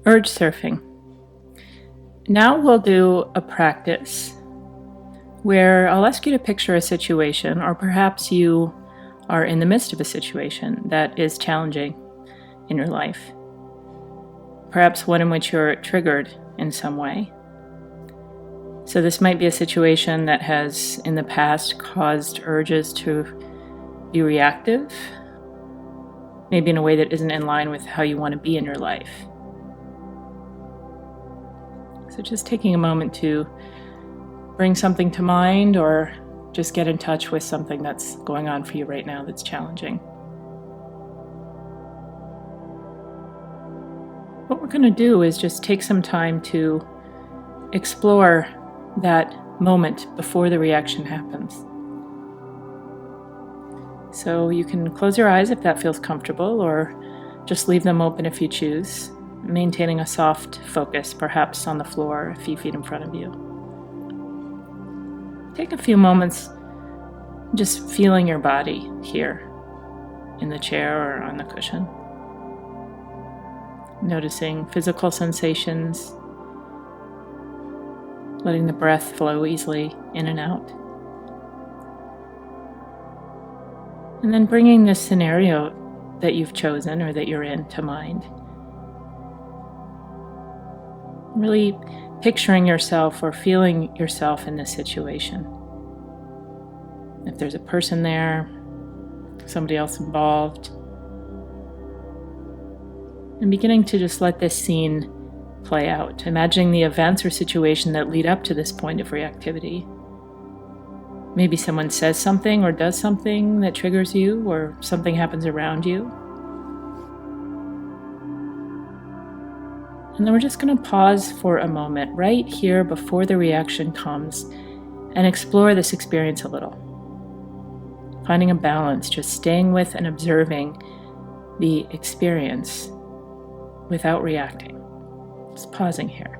Urge surfing. Now we'll do a practice where I'll ask you to picture a situation, or perhaps you are in the midst of a situation that is challenging in your life. Perhaps one in which you're triggered in some way. So this might be a situation that has in the past caused urges to be reactive, maybe in a way that isn't in line with how you want to be in your life. So just taking a moment to bring something to mind, or just get in touch with something that's going on for you right now that's challenging. What we're going to do is just take some time to explore that moment before the reaction happens. So you can close your eyes if that feels comfortable, or just leave them open if you choose, maintaining a soft focus, perhaps on the floor a few feet in front of you. Take a few moments just feeling your body here in the chair or on the cushion. Noticing physical sensations, letting the breath flow easily in and out. And then bringing this scenario that you've chosen or that you're in to mind. Really picturing yourself or feeling yourself in this situation. If there's a person there, somebody else involved. And beginning to just let this scene play out, imagining the events or situation that lead up to this point of reactivity. Maybe someone says something or does something that triggers you, or something happens around you. And then we're just going to pause for a moment right here before the reaction comes and explore this experience a little. Finding a balance, just staying with and observing the experience without reacting. Just pausing here.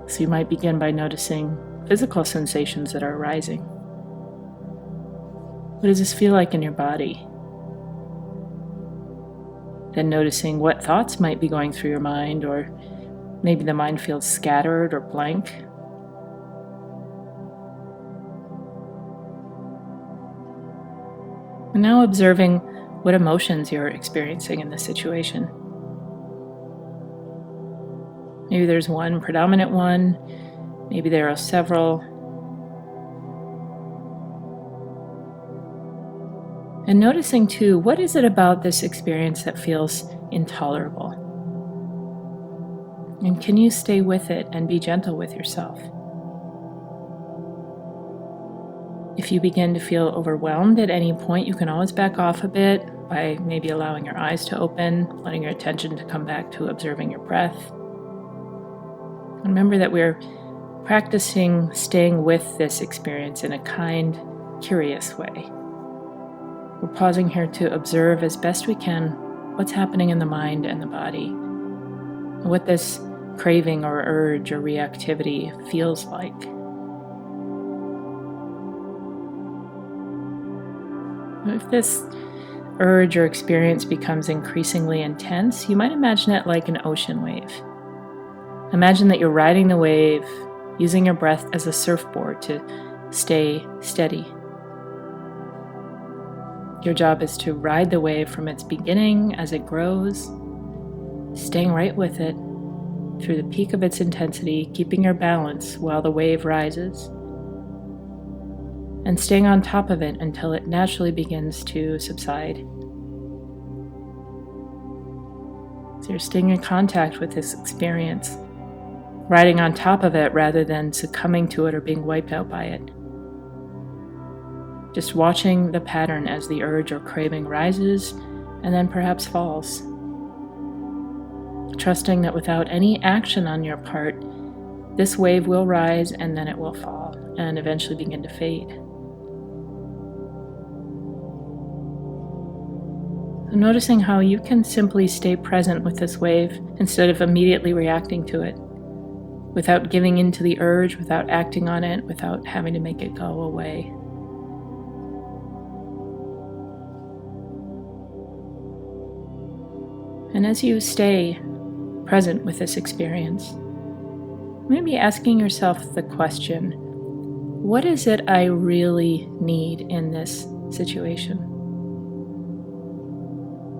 So you might begin by noticing physical sensations that are arising. What does this feel like in your body? Then noticing what thoughts might be going through your mind, or maybe the mind feels scattered or blank. And now observing what emotions you're experiencing in this situation. Maybe there's one predominant one, maybe there are several. And noticing too, what is it about this experience that feels intolerable? And can you stay with it and be gentle with yourself? If you begin to feel overwhelmed at any point, you can always back off a bit by maybe allowing your eyes to open, letting your attention to come back to observing your breath. Remember that we're practicing staying with this experience in a kind, curious way. We're pausing here to observe as best we can what's happening in the mind and the body, and what this craving or urge or reactivity feels like. If this urge or experience becomes increasingly intense, you might imagine it like an ocean wave. Imagine that you're riding the wave, using your breath as a surfboard to stay steady. Your job is to ride the wave from its beginning as it grows, staying right with it through the peak of its intensity, keeping your balance while the wave rises, and staying on top of it until it naturally begins to subside. So you're staying in contact with this experience, riding on top of it rather than succumbing to it or being wiped out by it. Just watching the pattern as the urge or craving rises and then perhaps falls. Trusting that without any action on your part, this wave will rise and then it will fall and eventually begin to fade. So noticing how you can simply stay present with this wave instead of immediately reacting to it, without giving in to the urge, without acting on it, without having to make it go away. And as you stay present with this experience, maybe asking yourself the question, what is it I really need in this situation?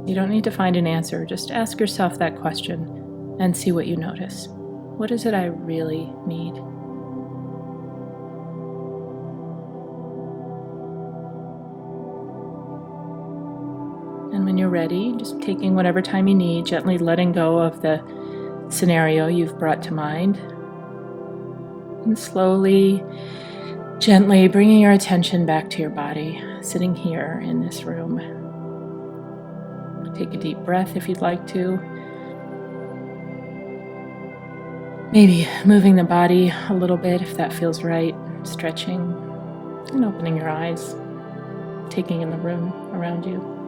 You don't need to find an answer, just ask yourself that question and see what you notice. What is it I really need? And when you're ready, just taking whatever time you need, gently letting go of the scenario you've brought to mind, and slowly, gently bringing your attention back to your body, sitting here in this room. Take a deep breath if you'd like to. Maybe moving the body a little bit if that feels right, stretching and opening your eyes, taking in the room around you.